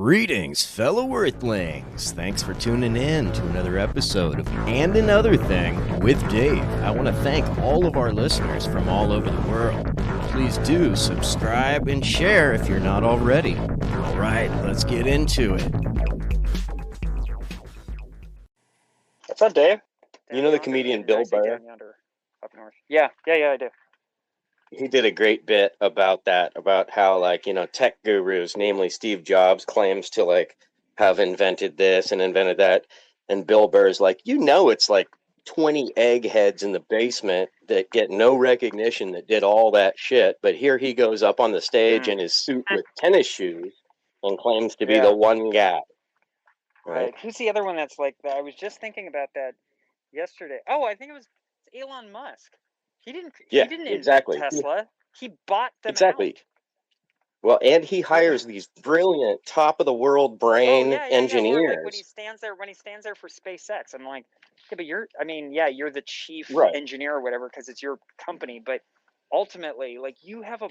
Greetings, fellow Earthlings. Thanks for tuning in to another episode of And Another Thing with Dave. I want to thank all of our listeners from all over the world. Please do subscribe and share if you're not already. All right, let's get into it. What's up, Dave? You know the comedian Bill Burr? Down yonder, up north. Yeah, I do. He did a great bit about that, about how, tech gurus, namely Steve Jobs, claims to, have invented this and invented that. And Bill Burr's like, it's like 20 eggheads in the basement that get no recognition that did all that shit. But here he goes up on the stage in his suit with tennis shoes and claims to be the one guy. Right. Who's the other one that's like that? I was just thinking about that yesterday. Oh, I think it was Elon Musk. He didn't invent Tesla. He bought them out. Well, and he hires these brilliant, top-of-the-world brain engineers. Yeah. Like when he stands there for SpaceX, I'm like, yeah, but you're the chief engineer or whatever because it's your company. But ultimately, you have a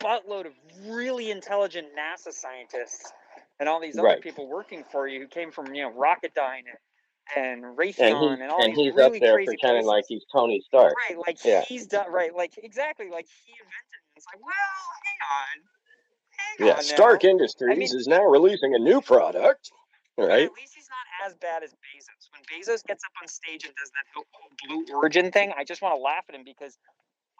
buttload of really intelligent NASA scientists and all these other people working for you who came from Rocketdyne and Raytheon and all these he's really up there crazy pretending places. like he's Tony Stark. Right, he's done exactly, like he invented it. It's like, well, hang on. Stark Industries is now releasing a new product. Right. But at least he's not as bad as Bezos. When Bezos gets up on stage and does that whole Blue Origin thing, I just want to laugh at him because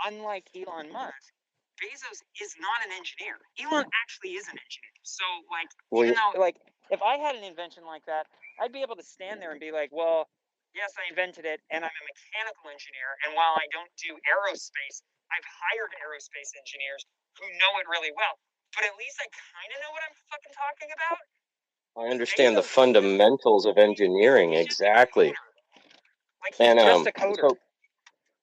unlike Elon Musk, Bezos is not an engineer. Elon actually is an engineer. So, even though, if I had an invention like that, I'd be able to stand there and be like, well, yes, I invented it, and I'm a mechanical engineer, and while I don't do aerospace, I've hired aerospace engineers who know it really well. But at least I kind of know what I'm fucking talking about. I understand the fundamentals of engineering, exactly. He's just a coder. So,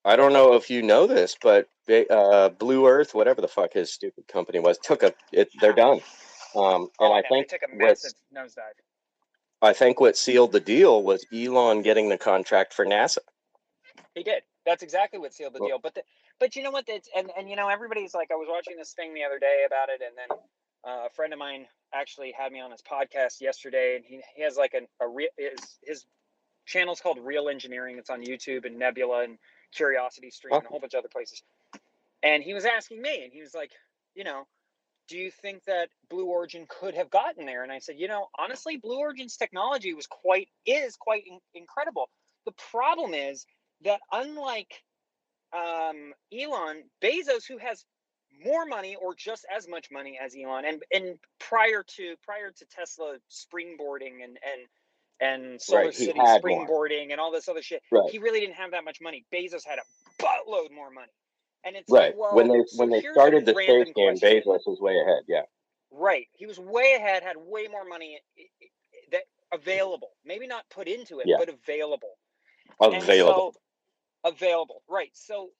I don't know if you know this, but Blue Earth, whatever the fuck his stupid company was, they're done. I think they took a massive nosedive. I think what sealed the deal was Elon getting the contract for NASA. He did. That's exactly what sealed the deal. But you know what? And everybody's like, I was watching this thing the other day about it, and then a friend of mine actually had me on his podcast yesterday, and he has his channel's called Real Engineering. It's on YouTube and Nebula and Curiosity Stream and a whole bunch of other places. And he was asking me, and he was like, do you think that Blue Origin could have gotten there? And I said, honestly, Blue Origin's technology is quite incredible. The problem is that unlike Elon, Bezos, who has more money or just as much money as Elon, and prior to Tesla springboarding and Solar City springboarding and all this other shit, he really didn't have that much money. Bezos had a buttload more money. And it's like, well, when they started the space game, Bezos was way ahead. Yeah. Right. He was way ahead, had way more money that available. Maybe not put into it, but available. Available. Right. So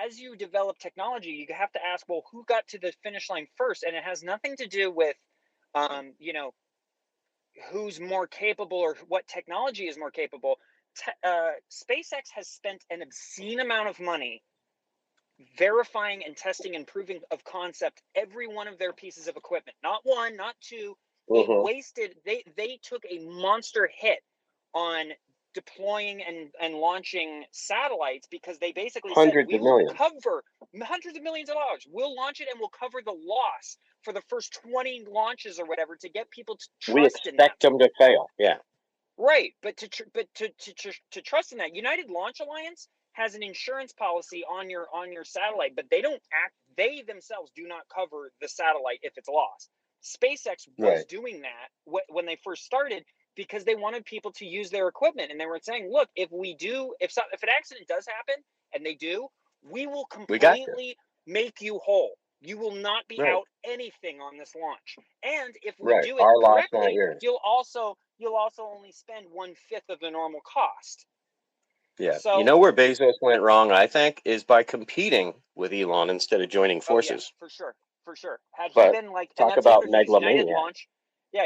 as you develop technology, you have to ask, well, who got to the finish line first? And it has nothing to do with who's more capable or what technology is more capable. SpaceX has spent an obscene amount of money verifying and testing and proving of concept every one of their pieces of equipment. Not one, not two. They took a monster hit on deploying and launching satellites because they basically said we will cover hundreds of millions of dollars. We'll launch it and we'll cover the loss for the first 20 launches or whatever to get people to trust in that. We expect them to fail. Yeah. Right, but to trust in that, United Launch Alliance has an insurance policy on your satellite, but they themselves do not cover the satellite if it's lost. SpaceX was doing that when they first started because they wanted people to use their equipment, and they were saying, look, if an accident does happen, and they do, we will completely make you whole. You will not be out anything on this launch. And if we do it correctly, you'll also only spend 1/5 of the normal cost. Yeah. So, where Bezos went wrong, I think, is by competing with Elon instead of joining forces. For sure. Had he been talk about megalomania.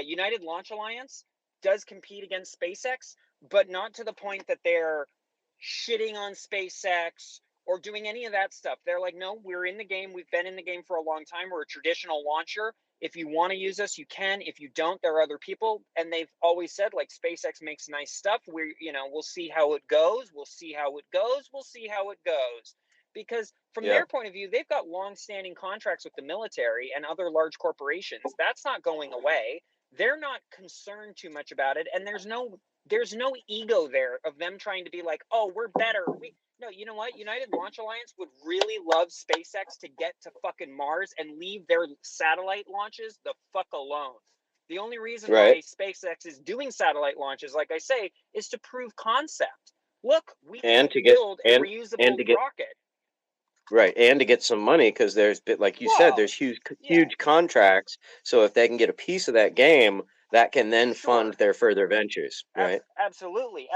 United Launch Alliance does compete against SpaceX, but not to the point that they're shitting on SpaceX or doing any of that stuff. They're like, no, we're in the game. We've been in the game for a long time. We're a traditional launcher. If you want to use us, you can. If you don't, there are other people. And they've always said, like, SpaceX makes nice stuff. We'll see how it goes. We'll see how it goes. We'll see how it goes. Because from Yeah. their point of view, they've got long-standing contracts with the military and other large corporations. That's not going away. They're not concerned too much about it. And there's no ego there of them trying to be like, oh, we're better. No, you know what? United Launch Alliance would really love SpaceX to get to fucking Mars and leave their satellite launches the fuck alone. The only reason Right. why SpaceX is doing satellite launches, like I say, is to prove concept. Look, we And can to get build a and reusable to get rocket. right, and to get some money, because there's like you said, Well, there's yeah. huge contracts. So if they can get a piece of that game, that can then Sure. fund their further ventures, right? Absolutely.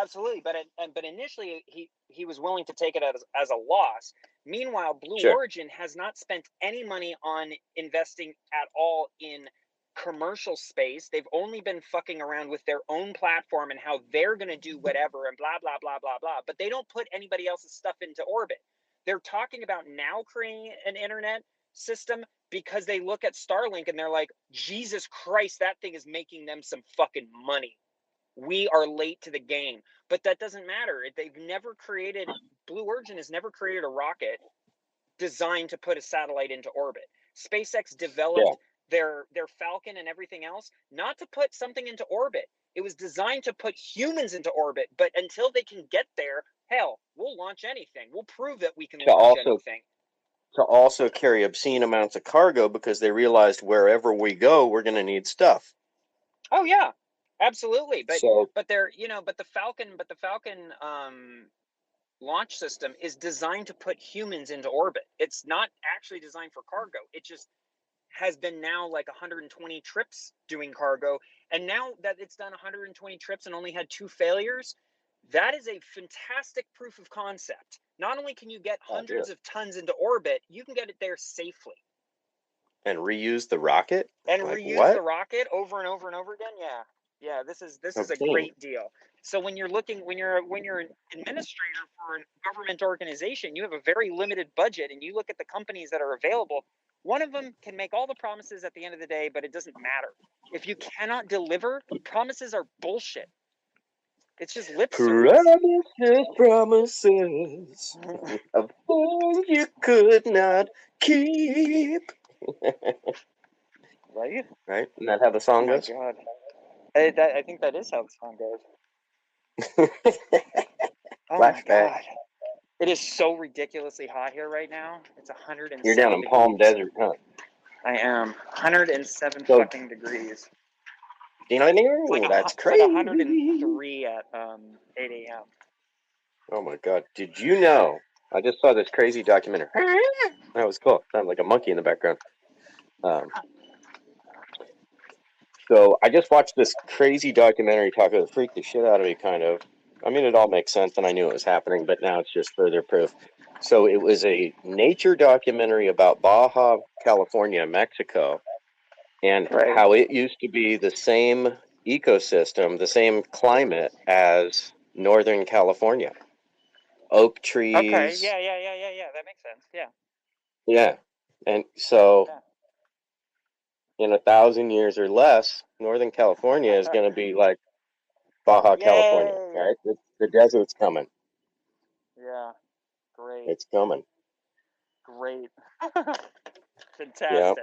But initially he was willing to take it as a loss. Meanwhile, Blue Sure. Origin has not spent any money on investing at all in commercial space. They've only been fucking around with their own platform and how they're going to do whatever and blah blah blah blah blah. But they don't put anybody else's stuff into orbit. They're talking about now creating an internet system because they look at Starlink and they're like, Jesus Christ, that thing is making them some fucking money. We are late to the game. But that doesn't matter. Blue Origin has never created a rocket designed to put a satellite into orbit. SpaceX developed their Falcon and everything else not to put something into orbit. It was designed to put humans into orbit. But until they can get there, hell, we'll launch anything. We'll prove that we can launch anything. To also carry obscene amounts of cargo, because they realized wherever we go, we're going to need stuff. Oh yeah, absolutely. But So but the Falcon launch system is designed to put humans into orbit. It's not actually designed for cargo. It just has been now like 120 trips doing cargo. And now that it's done 120 trips and only had 2 failures, that is a fantastic proof of concept. Not only can you get hundreds of tons into orbit, you can get it there safely. And reuse the rocket? And like reuse what? the rocket over and over and over again. Yeah. This is a great deal. So when you're an administrator for a government organization, you have a very limited budget, and you look at the companies that are available. One of them can make all the promises at the end of the day, but it doesn't matter. If you cannot deliver, promises are bullshit. It's just lip service. Promises of things you could not keep. Right? Right? Isn't that how the song goes? God. I think that is how the song goes. Oh my God. It is so ridiculously hot here right now. It's 107 You're down in degrees. Palm Desert, huh? I am. 107 fucking degrees. That's crazy. Like 103 at 8 a.m. Oh my God. Did you know? I just saw this crazy documentary. That was cool. Sounded like a monkey in the background. So I just watched this crazy documentary that freaked the shit out of me, kind of. I mean, it all makes sense, and I knew it was happening, but now it's just further proof. So it was a nature documentary about Baja California, Mexico, and how it used to be the same ecosystem, the same climate as Northern California. Oak trees. Okay, yeah. That makes sense. Yeah. Yeah. And so in 1,000 years or less, Northern California is going to be like Baja California, right? The desert's coming. Yeah. Great. It's coming. Great. Fantastic. Yeah.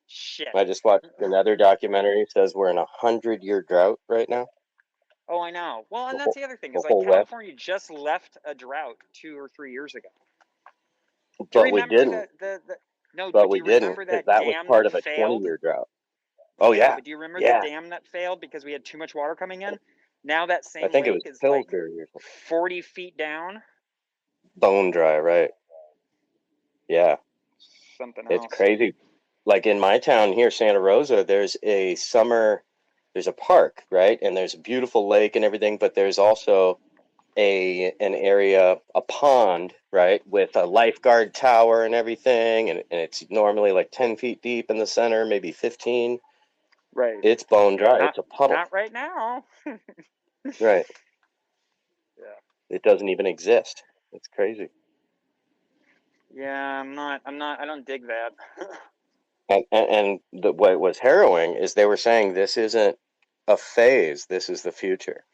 Shit. I just watched another documentary. It says we're in 100-year drought right now. Oh, I know. Well, and that's the other thing is like California just left a drought 2 or 3 years ago. But we didn't. No, but we didn't, because that was part of a 20-year drought. Oh yeah. But do you remember the dam that failed because we had too much water coming in? Now that same lake is like 40 feet down. Bone dry, right? Yeah. Something else. It's crazy. Like in my town here, Santa Rosa, there's a park, right? And there's a beautiful lake and everything, but there's also an area, a pond, right, with a lifeguard tower and everything, and it's normally like 10 feet deep in the center, maybe 15. Right. It's bone dry. It's a puddle. Not right now. Right. Yeah. It doesn't even exist. It's crazy. Yeah, I don't dig that. What was harrowing is they were saying this isn't a phase. This is the future.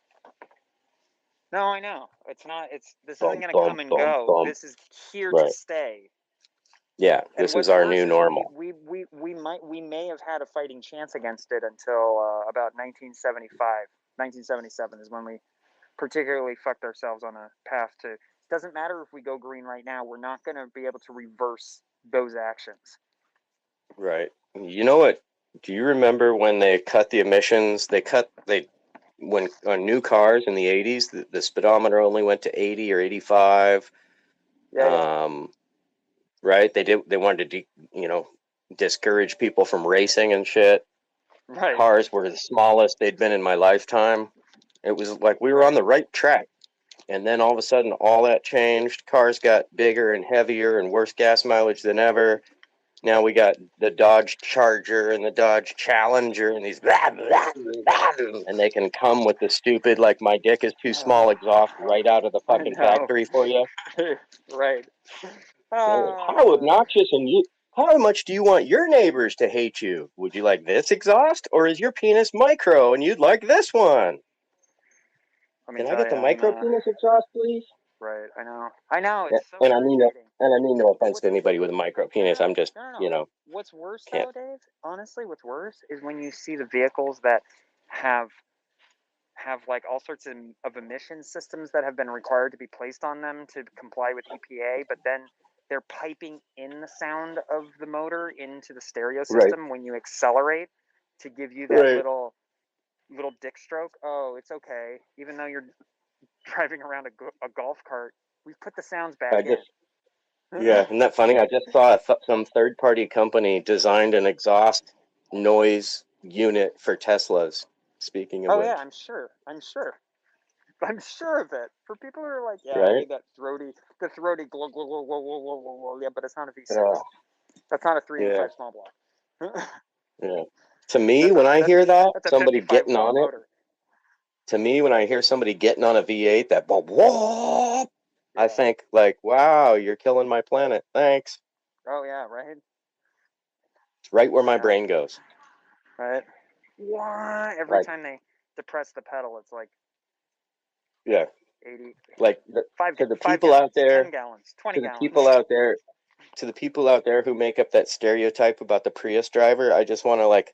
No, I know. It's not. This Dum, isn't going to dum, come and dum, go. dum. This is here to Right. stay. Yeah, And this is what's our worse new is normal. we may have had a fighting chance against it until about 1975. 1977 is when we particularly fucked ourselves on a path to. It doesn't matter if we go green right now. We're not going to be able to reverse those actions. Right. You know what? Do you remember when they cut the emissions? When on new cars in the 80s, the speedometer only went to 80 or 85. Yeah. Right? They wanted to discourage people from racing and shit. Right. Cars were the smallest they'd been in my lifetime. It was like we were on the right track. And then all of a sudden all that changed. Cars got bigger and heavier and worse gas mileage than ever. Now we got the Dodge Charger and the Dodge Challenger and these and they can come with the stupid like my dick is too small exhaust right out of the I fucking know. factory for you. Right. How obnoxious and how much do you want your neighbors to hate you? Would you like this exhaust or is your penis micro and you'd like this one? Can I get the micro penis exhaust, please? Right, I know. It's so And I mean irritating. no offense to anybody with a micro penis. I'm just No. What's worse can't. though, Dave? Honestly, what's worse is when you see the vehicles that have like all sorts of emission systems that have been required to be placed on them to comply with EPA, but then they're piping in the sound of the motor into the stereo system when you accelerate to give you that little dick stroke. Oh, it's okay. Even though you're driving around a golf cart, we've put the sounds back in. Yeah, isn't that funny? I just saw some third-party company designed an exhaust noise unit for Teslas. Speaking of which. Yeah, I'm sure of it. For people who are like, I Right? need that throaty glow, glow, glow, glow, glow, glow, glow, glow. Yeah, but it's not a V6. That's not a 385 small block. Yeah. To me, when I hear that, somebody getting on it. motor. To me, when I hear somebody getting on a V8, that whoop, I think like, wow, you're killing my planet. Thanks. Oh yeah, right. It's right where my brain goes. Right. Why? Every time they depress the pedal, it's like 80. Like to the people out there, 10 gallons, 20 to the gallons. people out there who make up that stereotype about the Prius driver, I just want to like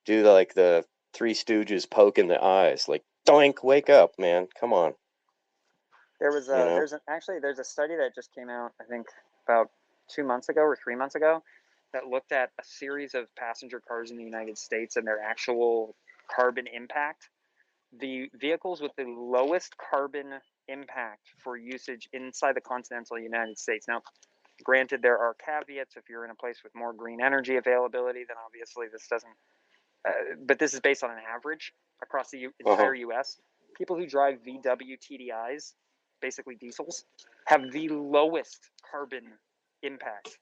do the Three Stooges poke in the eyes, like doink, wake up, man, come on. There's a study that just came out, I think about 2 months ago or 3 months ago, that looked at a series of passenger cars in the United States and their actual carbon impact. The vehicles with the lowest carbon impact for usage inside the continental United States. Now, granted, there are caveats. If you're in a place with more green energy availability, then obviously this doesn't. But this is based on an average across the entire U.S. People who drive VW TDIs, basically diesels, have the lowest carbon impact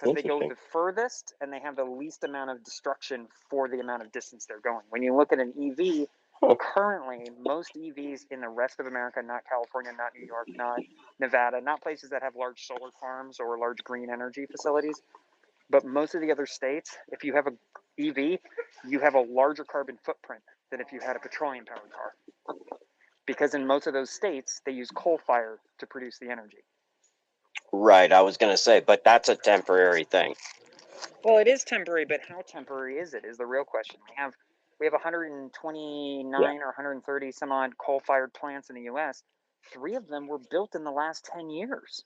because they go the furthest and they have the least amount of destruction for the amount of distance they're going. When you look at an EV, currently most EVs in the rest of America, not California, not New York, not Nevada, not places that have large solar farms or large green energy facilities, but most of the other states, if you have an EV, you have a larger carbon footprint than if you had a petroleum-powered car. Because in most of those states, they use coal fire to produce the energy. Right, I was going to say, but that's a temporary thing. Well, it is temporary, but how temporary is it is the real question. We have 129 or 130 some odd coal-fired plants in the U.S. 3 of them were built in the last 10 years.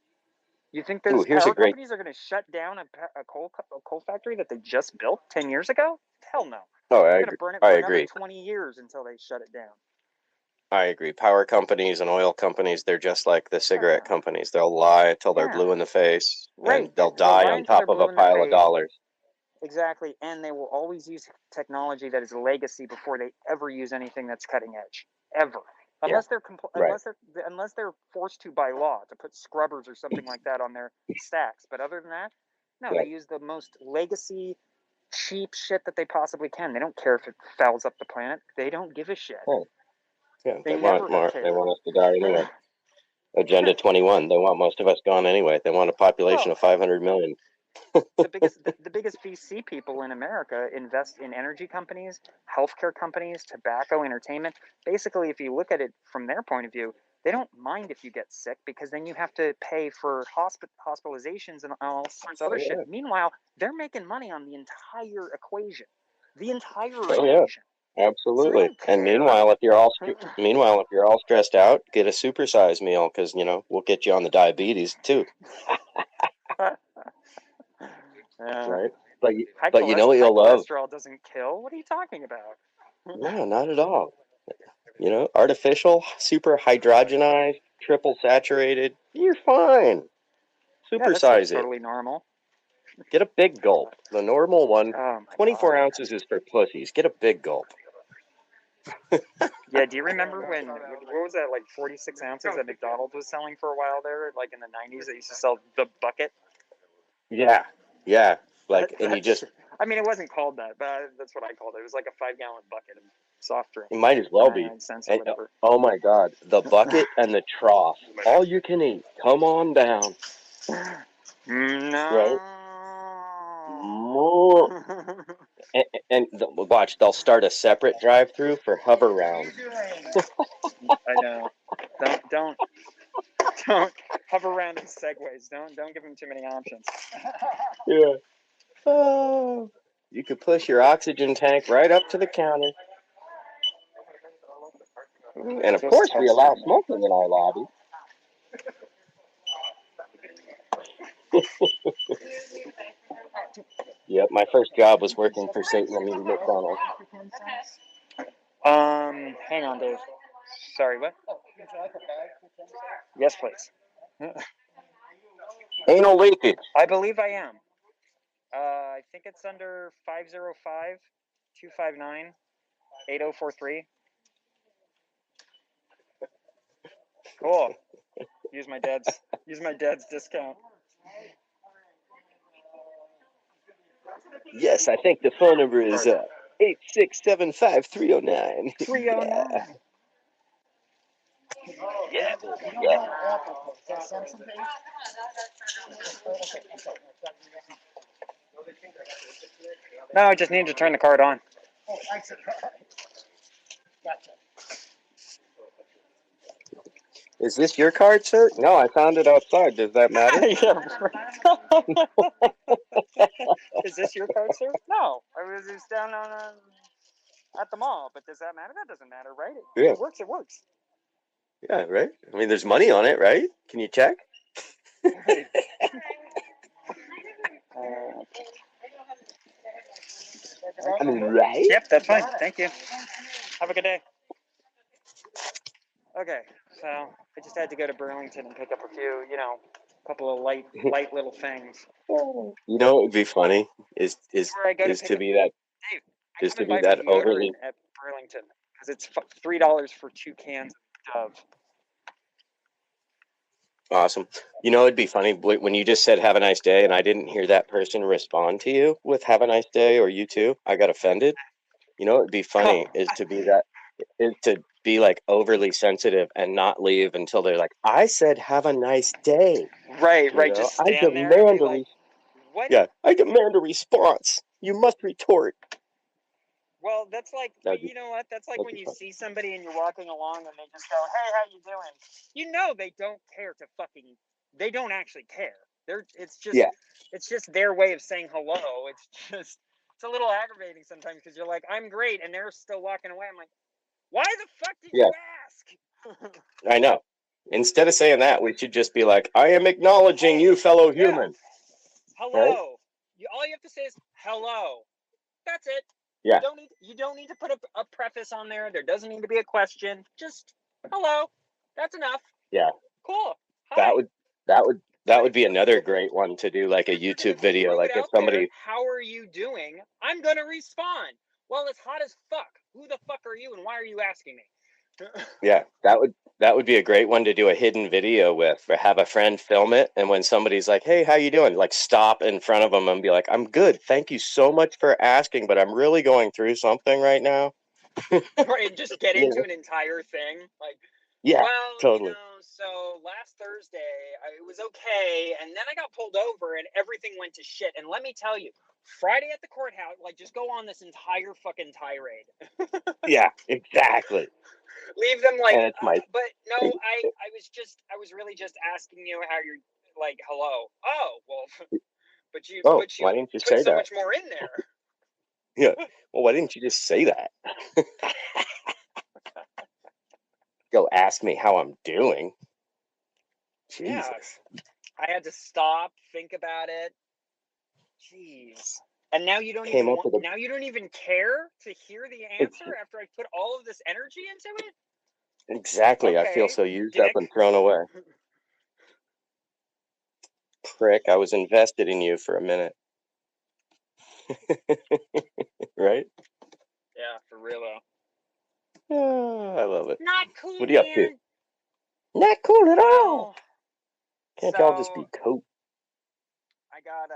You think those power companies are going to shut down a coal factory that they just built 10 years ago? Hell no. Oh, They're going to burn it for another 20 years until they shut it down. I agree. Power companies and oil companies, they're just like the cigarette companies. They'll lie until they're blue in the face. Right. And they'll die on top of a pile of dollars. Exactly. And they will always use technology that is legacy before they ever use anything that's cutting edge. Ever. Unless they're forced to by law to put scrubbers or something like that on their stacks. But other than that, no, they use the most legacy, cheap shit that they possibly can. They don't care if it fouls up the planet. They don't give a shit. Oh. Yeah, they want us to die anyway. Agenda 21. They want most of us gone anyway. They want a population of 500 million. The biggest VC people in America invest in energy companies, healthcare companies, tobacco, entertainment. Basically, if you look at it from their point of view, they don't mind if you get sick because then you have to pay for hospitalizations and all sorts of other shit. Meanwhile, they're making money on the entire equation. The entire equation. Absolutely. So And meanwhile, if you're all stressed out, get a supersize meal because we'll get you on the diabetes too. Right. But you know what you'll love? Cholesterol doesn't kill. What are you talking about? No, not at all. Artificial, super hydrogenized, triple saturated. You're fine. Supersize it. Totally normal. Get a big gulp. The normal one, 24 God. ounces is for pussies. Get a big gulp. Yeah, do you remember what was that, like 46 ounces that McDonald's was selling for a while there, like in the 90s? They used to sell the bucket. Yeah. And you just... I mean, it wasn't called that, but that's what I called it. It was like a 5-gallon bucket of soft drink. It might as well be. And, oh my God, the bucket and the trough. All you can eat. Come on down. No. Right? More. And watch, they'll start a separate drive-through for hover round. I know. Don't hover around in segways. Don't give them too many options. Yeah. Oh, you could push your oxygen tank right up to the counter. And of course, we allow smoking in our lobby. Yep, my first job was working for St. Remy McDonald's. Hang on, Dave. Sorry, what? Yes, please. Anal leakage. I believe I am. I think it's under 505-259-8043. Cool. Use my dad's discount. Yes, I think the phone number is 8675309. 309. Yeah. No, I just need to turn the card on. Oh, I see. Gotcha. Is this your card, sir? No, I found it outside. Does that matter? Is this your card, sir? No, I was just down on at the mall. But does that matter? That doesn't matter, right? It works. It works. Yeah, right. I mean, there's money on it, right? Can you check? I mean, right? Yep, that's fine. Thank you. Have a good day. Okay, so I just had to go to Burlington and pick up a few, couple of light little things. You know what would be funny is to be that overly at Burlington because it's $3 for 2 cans of Dove. Awesome. You know, it'd be funny when you just said "Have a nice day" and I didn't hear that person respond to you with "Have a nice day" or "You too." I got offended. You know, it'd be funny is to be like overly sensitive and not leave until they're like, "I said have a nice day." Right. Just stand there and be like, what? Yeah, I demand a response. You must retort. Well, that's like, you know what? That's like when you see somebody and you're walking along and they just go, "Hey, how you doing?" You know they don't care they don't actually care. It's just their way of saying hello. It's a little aggravating sometimes because you're like, "I'm great," and they're still walking away. I'm like, why the fuck did you ask? I know. Instead of saying that, we should just be like, "I am acknowledging you, fellow human." Hello. Right? All you have to say is hello. That's it. Yeah. You don't need to put a preface on there. There doesn't need to be a question. Just hello. That's enough. Yeah. Cool. Hi. That would be another great one to do, like a YouTube video. Like if somebody, how are you doing? I'm gonna respond. Well, it's hot as fuck. Who the fuck are you, and why are you asking me? Yeah, that would be a great one to do a hidden video with, or have a friend film it, and when somebody's like, "Hey, how you doing?" like stop in front of them and be like, "I'm good, thank you so much for asking, but I'm really going through something right now." Right, and just get into an entire thing, like, Yeah, Well, totally. so last Thursday, it was okay, and then I got pulled over, and everything went to shit. And let me tell you, Friday at the courthouse, like, just go on this entire fucking tirade. Yeah, exactly. Leave them like, And it's my but no, I was really just asking you how you're, like, hello. Oh, well, but you why didn't you put say so that? much more in there. Yeah. Well, why didn't you just say that? Go ask me how I'm doing. Jesus. Yeah. I had to stop, think about it. Jeez. And now you don't Came even up with a now you don't even care to hear the answer after I put all of this energy into it? exactly. I feel Okay, so used up dick. and thrown away. Prick, I was invested in you for a minute. Right? Yeah, for real though. Oh, I love it. Not cool, What are you up to? man. Not cool at all. Well, Can't y'all just be so cool? I got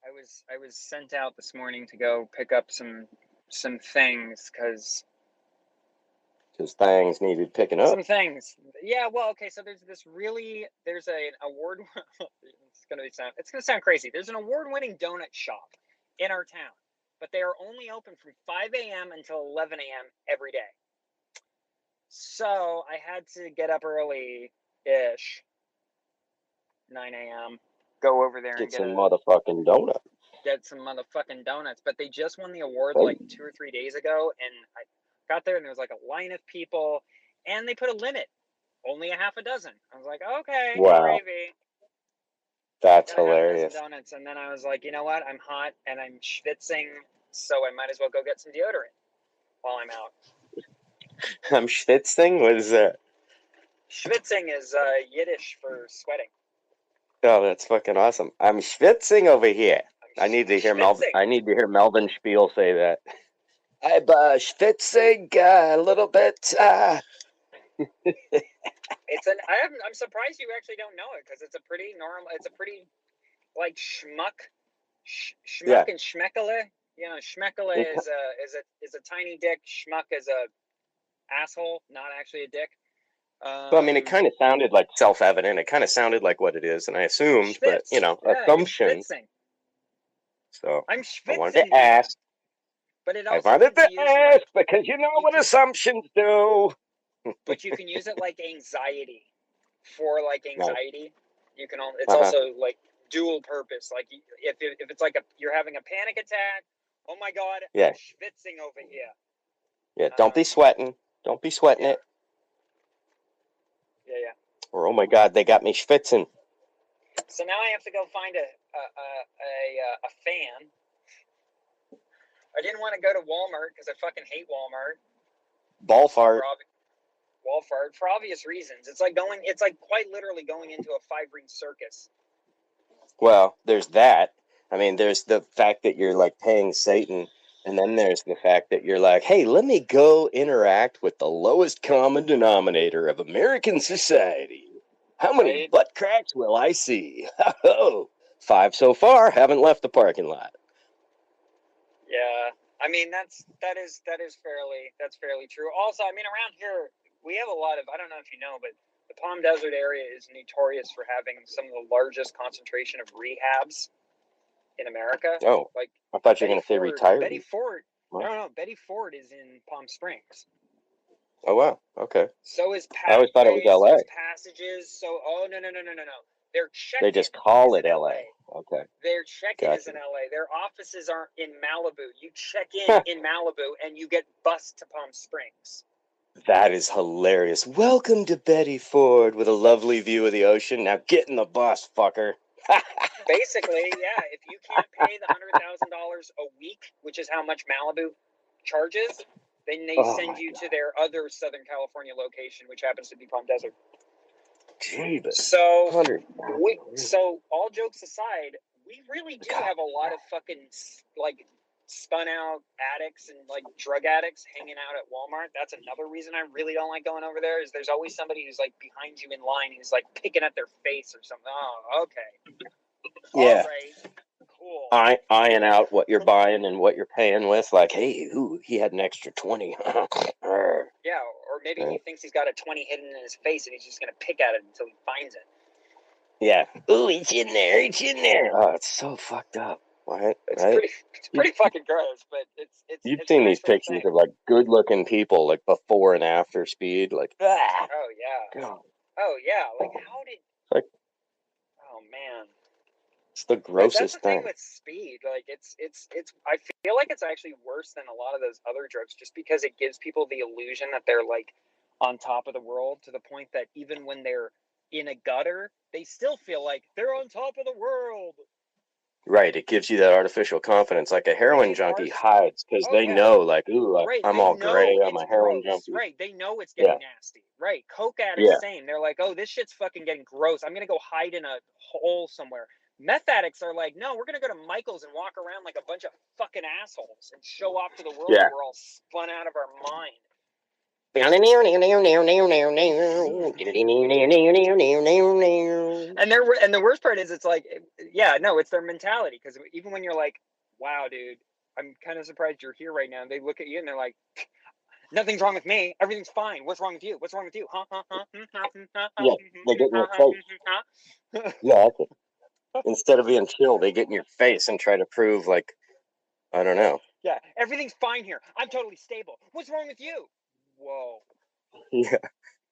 I was sent out this morning to go pick up some things because Because things needed picking up. some things. Yeah, well, okay, so there's an award it's gonna sound crazy. There's an award-winning donut shop in our town, but they are only open from 5 a.m. until 11 a.m. every day. So I had to get up early-ish, 9 a.m., go over there and Get some motherfucking donut. get some motherfucking donuts. But they just won the award Hey. like 2 or 3 days ago, and I got there and there was like a line of people, and they put a limit, only a half a dozen. I was like, okay, Wow. gravy. That's Got a half a hilarious. dozen donuts, and then I was like, you know what? I'm hot and I'm schwitzing, so I might as well go get some deodorant while I'm out. I'm schwitzing? What is that? Schwitzing is Yiddish for sweating. Oh, that's fucking awesome. I'm schwitzing over here. I need to hear Schwitzing. I need to hear Melvin Spiel say that. I'm schwitzing a little bit. I'm surprised you actually don't know it because it's a pretty normal. It's a pretty like schmuck Yeah. and schmeckele. You know, schmeckele is a tiny dick. Schmuck is a asshole, not actually a dick. Well, I mean, it kind of sounded like self-evident. It kind of sounded like what it is, and I assumed, but schwitz. Yeah, assumption. schwitzing. So I'm schwitzing. I wanted to ask. But it I also wanted can to be used ask because you know what assumptions do. but you can use it like anxiety. For like anxiety, you can. It's Uh-huh. also like dual purpose. Like if it's like you're having a panic attack. Oh my god! Yeah. I'm schwitzing over here. Yeah. Don't be sweating. Don't be sweating it. Yeah. Or oh my god, they got me schwitzing. So now I have to go find a fan. I didn't want to go to Walmart because I fucking hate Walmart. Ball fart. Walmart for obvious reasons. It's like quite literally going into a 5-ring circus. Well, there's that. I mean, there's the fact that you're like paying Satan, and then there's the fact that you're like, hey, let me go interact with the lowest common denominator of American society. How many butt cracks will I see? 5 so far. Haven't left the parking lot. Yeah, I mean that is fairly true. Also, I mean around here we have a lot of, I don't know if you know, but the Palm Desert area is notorious for having some of the largest concentration of rehabs in America. Oh, like I thought you were going to say retired. Betty Ford. No, Betty Ford is in Palm Springs. Oh wow, okay. So is I always thought it was LA. So is Passages. So no. Their check-in. They just call it LA. Okay. Their check-in is in LA. Their offices aren't in Malibu. You check in Malibu and you get bused to Palm Springs. That is hilarious. Welcome to Betty Ford with a lovely view of the ocean. Now get in the bus, fucker. Basically, yeah. If you can't pay the $100,000 a week, which is how much Malibu charges, then they send you to their other Southern California location, which happens to be Palm Desert. Jesus. So all jokes aside, we really do have a lot of fucking like spun out addicts and like drug addicts hanging out at Walmart. That's another reason I really don't like going over there. Is there's always somebody who's like behind you in line who's like picking at their face or something. Oh, okay. Yeah. All right. Cool. Eyeing out what you're buying and what you're paying with. Like, hey, he had an extra 20. Yeah, maybe he Right. thinks he's got a 20 hidden in his face and he's just gonna pick at it until he finds it. Yeah. Ooh, it's in there. It's in there. Oh, it's so fucked up. Right. It's Right. pretty fucking gross, but You've it's a seen nice these little pictures thing. of like good-looking people, like before and after Speed. Like, ah, Oh yeah. God. Oh yeah. Like how did? Like, Oh man. it's the That's the grossest thing thing. with speed. Like it's. I feel like it's actually worse than a lot of those other drugs, just because it gives people the illusion that they're like on top of the world, to the point that even when they're in a gutter, they still feel like they're on top of the world. Right. It gives you that artificial confidence. Like a heroin They junkie are. hides because Oh they yeah. know, like, ooh, Right. I'm They all gray. know I'm it's a heroin gross. junkie. Right. They know it's Yeah. getting nasty. Right. Coke addicts, Yeah. same. They're like, oh, this shit's fucking getting gross. I'm gonna go hide in a hole somewhere. Meth addicts are like, no, we're gonna go to Michael's and walk around like a bunch of fucking assholes and show off to the world Yeah. that we're all spun out of our mind. And And the worst part is, it's like, yeah, no, it's their mentality. Because even when you're like, wow, dude, I'm kind of surprised you're here right now, and they look at you and they're like, nothing's wrong with me. Everything's fine. What's wrong with you? What's wrong with you? yeah, they get in your face. Yeah, that's it. Instead of being chill, they get in your face and try to prove, like, I don't know. Yeah, everything's fine here. I'm totally stable. What's wrong with you? Whoa. Yeah,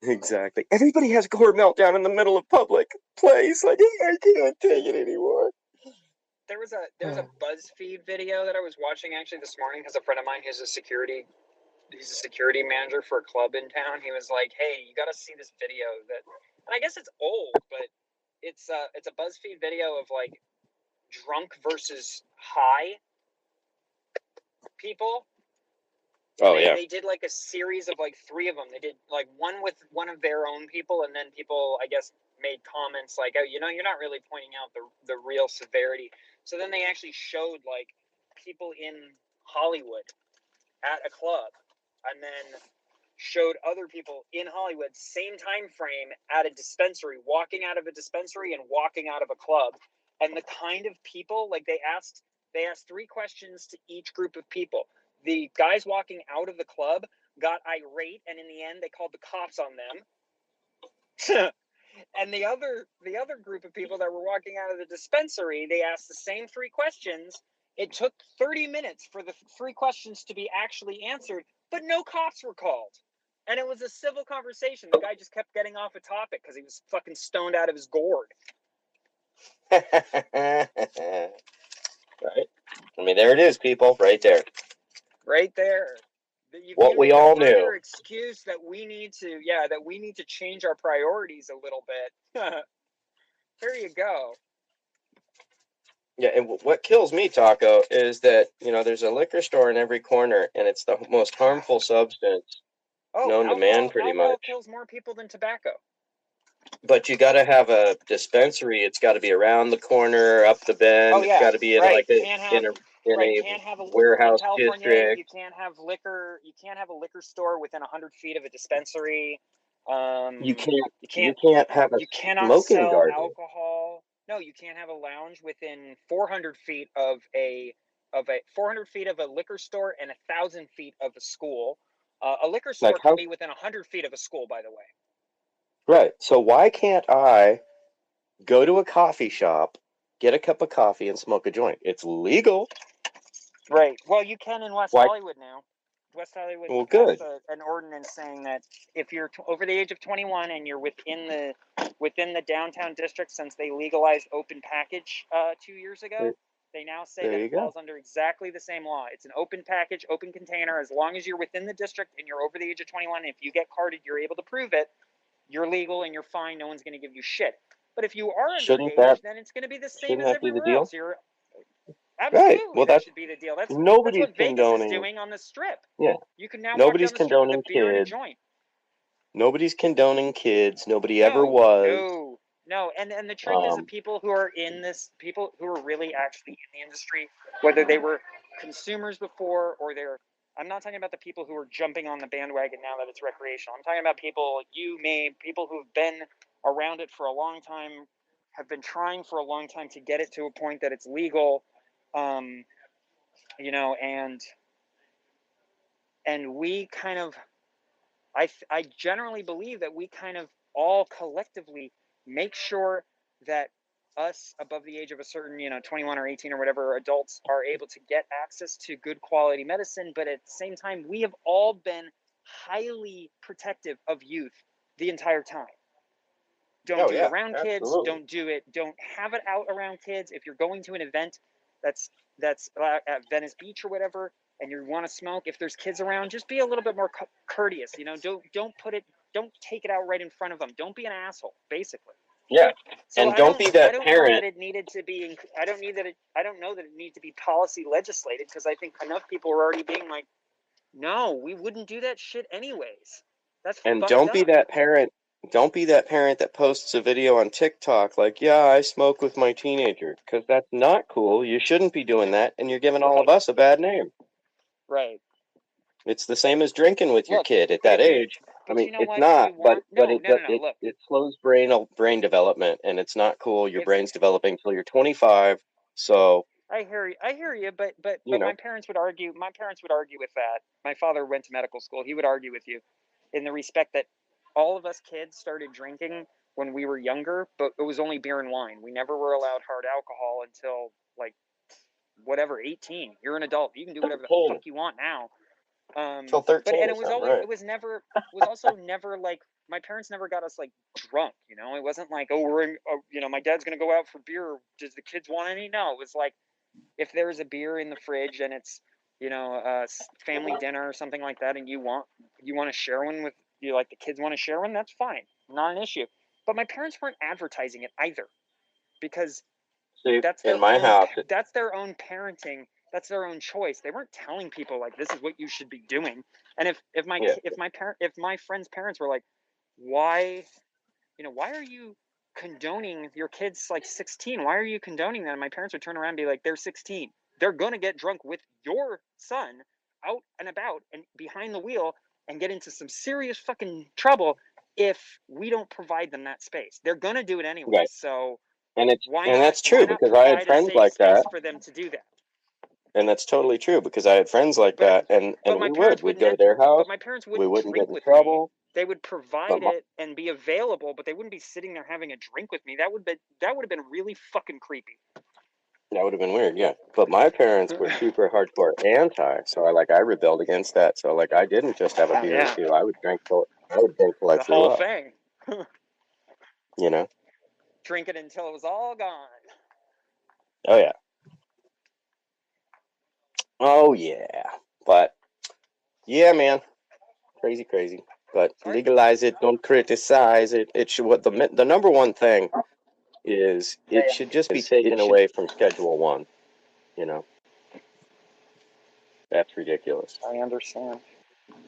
exactly. Everybody has a core meltdown in the middle of public place. Like, I can't take it anymore. There was a BuzzFeed video that I was watching actually this morning, because a friend of mine who's a security manager for a club in town. He was like, "Hey, you got to see this video that," and I guess it's old, but it's a BuzzFeed video of like drunk versus high people. Oh, yeah. They did like a series of like 3 of them. They did like one with one of their own people, and then people, I guess, made comments like, "Oh, you're not really pointing out the real severity." So then they actually showed like people in Hollywood at a club, and then showed other people in Hollywood, same time frame, at a dispensary, walking out of a dispensary and walking out of a club. And the kind of people, like, they asked 3 questions to each group of people. The guys walking out of the club got irate, and in the end they called the cops on them. And the other group of people that were walking out of the dispensary, they asked the same 3 questions. It took 30 minutes for the 3 questions to be actually answered, but no cops were called. And it was a civil conversation. The guy just kept getting off a topic because he was fucking stoned out of his gourd. Right? I mean, there it is, people, right there. Right there. What we all knew. Further excuse that we need to change our priorities a little bit. There you go. Yeah, and what kills me, Taco, is that, there's a liquor store in every corner, and it's the most harmful substance known to man, pretty alcohol much. kills more people than tobacco. But you got to have a dispensary. It's got to be around the corner, up the bend. Oh, yeah, It's got to be in right. like a Can't in have a warehouse in California, district. you can't have liquor. You can't have a liquor store within 100 feet of a dispensary. You You can't have a You cannot smoking sell garden. alcohol. No, you can't have a lounge within 400 feet of a 400 feet of a liquor store and 1,000 feet of a school. A liquor store Like can how? be within 100 feet of a school, by the way. Right. So why can't I go to a coffee shop, get a cup of coffee, and smoke a joint? It's legal. Right. Well, you can in West Why? Hollywood now. West Hollywood Well, passed good. an ordinance saying that if you're over the age of 21 and you're within the downtown district, since they legalized open package 2 years ago, they now say that There you it go. falls under exactly the same law. It's an open package, open container. As long as you're within the district and you're over the age of 21, if you get carded, you're able to prove it, you're legal and you're fine. No one's going to give you shit. But if you are underage, then it's going to be the same as that be the everywhere deal? else. Absolutely, Right. Well, that should be the deal. That's nobody's what Vegas is condoning. doing on the Strip. Yeah. You can now Nobody's walk down the strip with a condoning beer and a kids. joint. Nobody's condoning kids. Nobody ever was. No. And the truth is, the people who are really actually in the industry, whether they were consumers before or I'm not talking about the people who are jumping on the bandwagon now that it's recreational. I'm talking about people like you, me, people who've been around it for a long time, have been trying for a long time to get it to a point that it's legal, and we kind of I generally believe that we kind of all collectively make sure that us above the age of a certain, 21 or 18 or whatever adults are able to get access to good quality medicine. But at the same time, we have all been highly protective of youth the entire time. Don't do it around kids. Don't have it out around kids. If you're going to an event that's at Venice Beach or whatever, and you want to smoke, if there's kids around, just be a little bit more courteous. Don't take it out right in front of them. Don't be an asshole, basically. Yeah. So And don't be that I parent. Know that it needed to be. I don't know that it needs to be policy legislated, because I think enough people are already being like, no, we wouldn't do that shit anyways. That's And fucked don't up. be that parent. Don't be that parent that posts a video on TikTok like, yeah, I smoke with my teenager, because that's not cool. You shouldn't be doing that, and you're giving all of us a bad name. Right. It's the same as drinking with your kid at that age. I mean, it's not, but it slows brain development, and it's not cool. Your brain's developing until you're 25. So I hear you, but my parents would argue. My parents would argue with that. My father went to medical school. He would argue with you, in the respect that all of us kids started drinking when we were younger, but it was only beer and wine. We never were allowed hard alcohol until like 18. You're an adult. You can do whatever the fuck you want now. Until 13. But it was always it was also never like, my parents never got us like drunk. It wasn't like, oh, we're in, my dad's gonna go out for beer. Does the kids want any? No, it was like, if there's a beer in the fridge and it's a family dinner or something like that, and you want to share one with the kids want to share one, that's fine, not an issue. But my parents weren't advertising it either, because that's their own parenting. That's their own choice. They weren't telling people like, this is what you should be doing. And if my friends' parents were like, why are you condoning your kids like 16? Why are you condoning that? And my parents would turn around and be like, they're 16. They're gonna get drunk with your son out and about and behind the wheel and get into some serious fucking trouble if we don't provide them that space. They're gonna do it anyway. Right. So that's true, because I had friends like that for them to do that. And that's totally true, because I had friends like that, and we'd go to their house. But my parents wouldn't wouldn't drink get in with trouble. Me. They would provide it and be available, but they wouldn't be sitting there having a drink with me. That would have been really fucking creepy. That would have been weird, yeah. But my parents were super hardcore anti, so I rebelled against that. So I didn't just have a beer or two. I would drink till I threw up. The whole thing. Drink it until it was all gone. Oh yeah. Oh yeah. But yeah, man. Crazy. But legalize it, don't criticize it. It should the number one thing is it should just be taken away from Schedule 1. That's ridiculous. I understand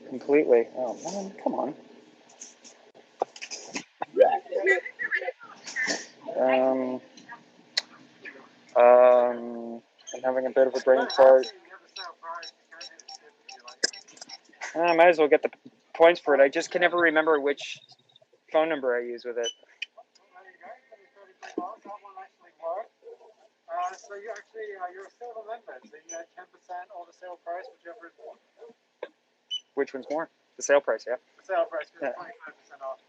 completely. Oh man, come on. Right. I'm having a bit of a brain fart. I might as well get the points for it. I just can never remember which phone number I use with it. So you actually, you're a silver member, so you get 10% or the sale price, whichever is more. Which one's more? The sale price, yeah. The sale price is 25% off.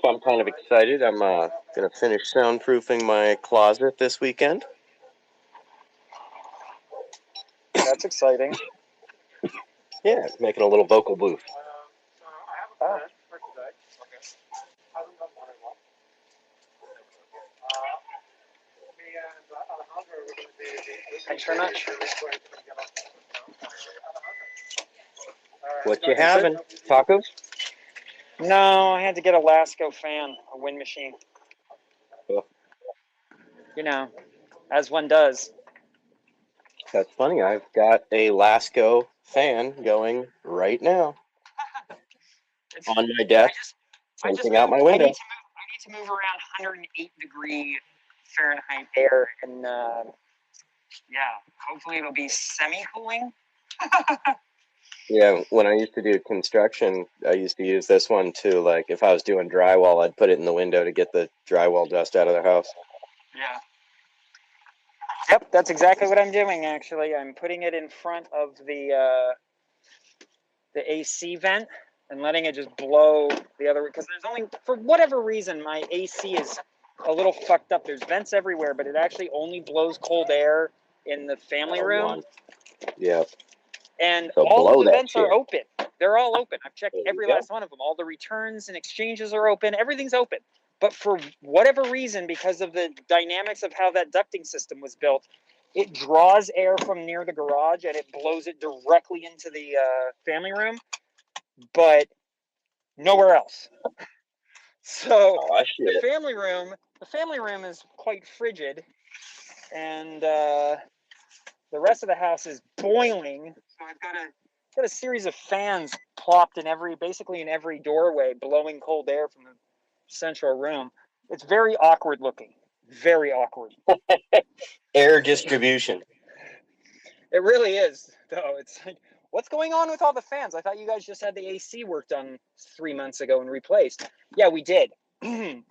So I'm kind of excited. I'm going to finish soundproofing my closet this weekend. That's exciting. Yeah, making a little vocal booth. So I have a plan for today. Okay. Hasn't done very well. Me and Alejandro are going to be... Thanks very much. What you having? Tacos? No, I had to get a Lasco fan, a wind machine. Oh. As one does. That's funny. I've got a Lasco fan going right now on my desk, pointing out my window. I need to move around 108-degree Fahrenheit air, and hopefully it'll be semi-cooling. Yeah, when I used to do construction, I used to use this one too. Like if I was doing drywall, I'd put it in the window to get the drywall dust out of the house. Yeah. Yep, that's exactly what I'm doing. Actually, I'm putting it in front of the AC vent and letting it just blow the other way. Because there's only, for whatever reason, my AC is a little fucked up. There's vents everywhere, but it actually only blows cold air in the family room. Yep. And So all blow of the that vents are shit. open. They're all open. I've checked There you every go. last one of them. All the returns and exchanges are open. Everything's open. But for whatever reason, because of the dynamics of how that ducting system was built, it draws air from near the garage and it blows it directly into the family room, but nowhere else. So Oh, the shit. family room is quite frigid, and the rest of the house is boiling. So I've got a series of fans plopped in basically in every doorway, blowing cold air from the central room. It's very awkward looking. Very awkward. Air distribution. It really is, though. It's like, what's going on with all the fans? I thought you guys just had the AC work done 3 months ago and replaced. Yeah, we did. I'm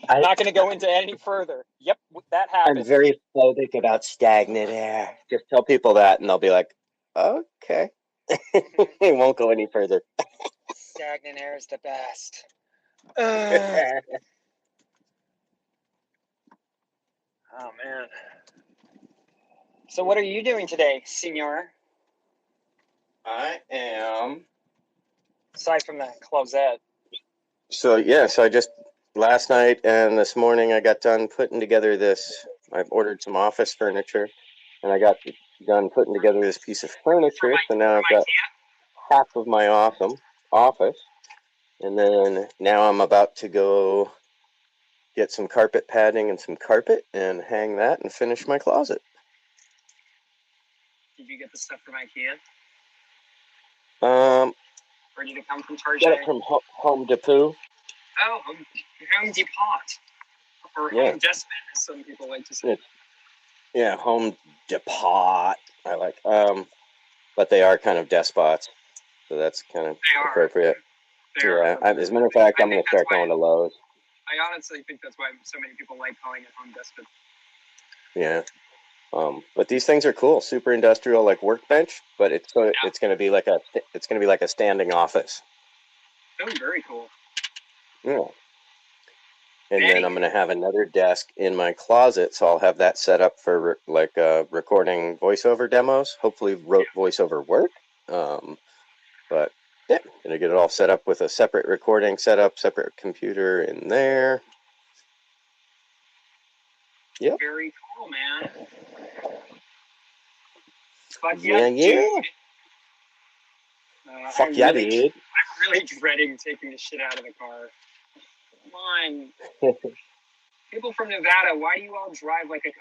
not going to go into any further. Yep, that happened. I'm very phobic about stagnant air. Just tell people that and they'll be like, okay. It won't go any further. Stagnant air is the best. Oh, man. So what are you doing today, senor? I am. Aside from that closet. So I just last night and this morning I got done putting together this. I've ordered some office furniture, and I got done putting together this piece of furniture. So now I've got half of my office, and then now I'm about to go get some carpet padding and some carpet and hang that and finish my closet. Did you get the stuff from IKEA? Or did it come from Target? Got it from Home Depot. Oh, Home Depot. Or Home Depot, as some people like to say. Yeah, Home Depot. I like. But they are kind of despots, so that's kind of appropriate. Yeah, as a matter of fact, I'm going to start going to Lowe's. I honestly think that's why so many people like calling it Home Depot. Yeah. But these things are cool, super industrial, like workbench. But it's going to be like a standing office. Oh, very cool. Yeah. And then I'm going to have another desk in my closet, so I'll have that set up for recording voiceover demos. Hopefully, voiceover work. But yeah, going to get it all set up with a separate recording setup, separate computer in there. Yep. Very cool, man. Fuck yeah, dude. Fuck yeah, dude. I'm really dreading taking the shit out of the car. Come on. People from Nevada, why do you all drive like a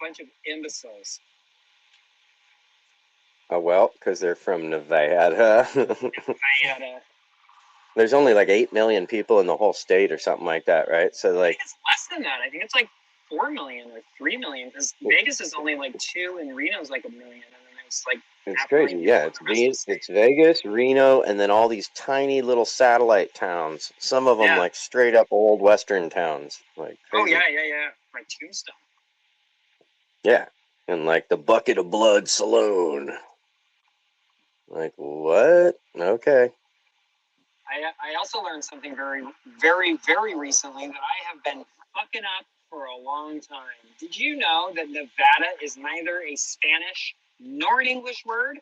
bunch of imbeciles? Oh, well, because they're from Nevada. Nevada. There's only like 8 million people in the whole state or something like that, right? So I think it's less than that. I think it's like 4 million or 3 million, because Vegas is only like 2 and Reno's like 1 million, and then it's like it's crazy. Yeah, it's Vegas, Reno, and then all these tiny little satellite towns. Some of them like straight up old Western towns, like crazy. Oh yeah, like Tombstone. Yeah, and like the Bucket of Blood Saloon. Like what? Okay. I also learned something very, very, very recently that I have been fucking up for a long time. Did you know that Nevada is neither a Spanish nor an English word?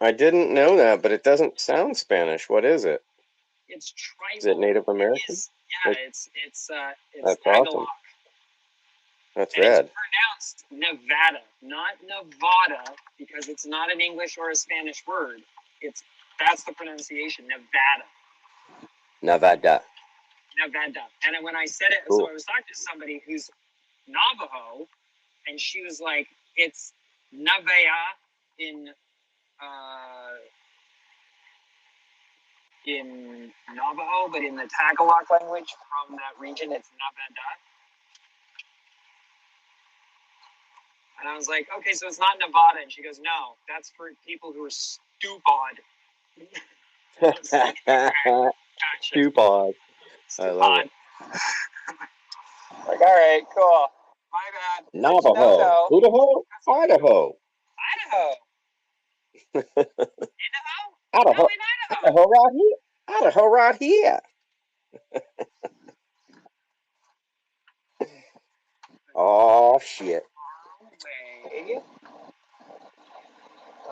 I didn't know that, but it doesn't sound Spanish. What is it? It's tribal. Is it Native American? It's that's Tagalog. awesome. That's and rad. It's pronounced Nevada, not Nevada, because it's not an English or a Spanish word. That's the pronunciation, Nevada. Nevada. And when I said it, cool. So I was talking to somebody who's Navajo, and she was like, it's Navea in Navajo, but in the Tagalog language from that region, it's Nevada. And I was like, okay, so it's not Nevada. And she goes, no, that's for people who are stupid. Like, gotcha. Stupid. I love it. right, cool. My bad. Navajo. No. Idaho. Idaho. Idaho. Idaho? Idaho. No, in Idaho. Idaho right here. Idaho right here. Oh shit. Way.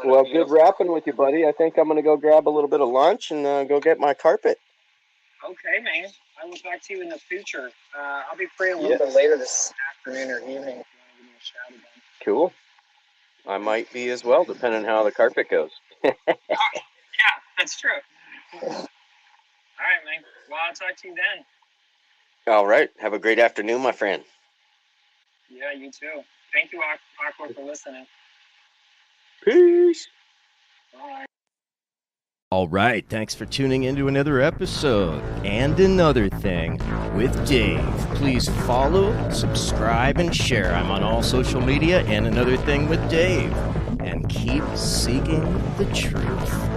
Well, good rapping with you, buddy. I think I'm gonna go grab a little bit of lunch and go get my carpet. Okay, man. I will talk to you in the future. I'll be free a little bit later this afternoon or evening if you want to give me a shout again. Cool. I might be as well, depending on how the carpet goes. Yeah, that's true. All right, man. Well, I'll talk to you then. All right. Have a great afternoon, my friend. Yeah, you too. Thank you, Aqua, for listening. Peace. Bye. All right, thanks for tuning into another episode and another thing with Dave. Please follow, subscribe, and share. I'm on all social media and another thing with Dave. And keep seeking the truth.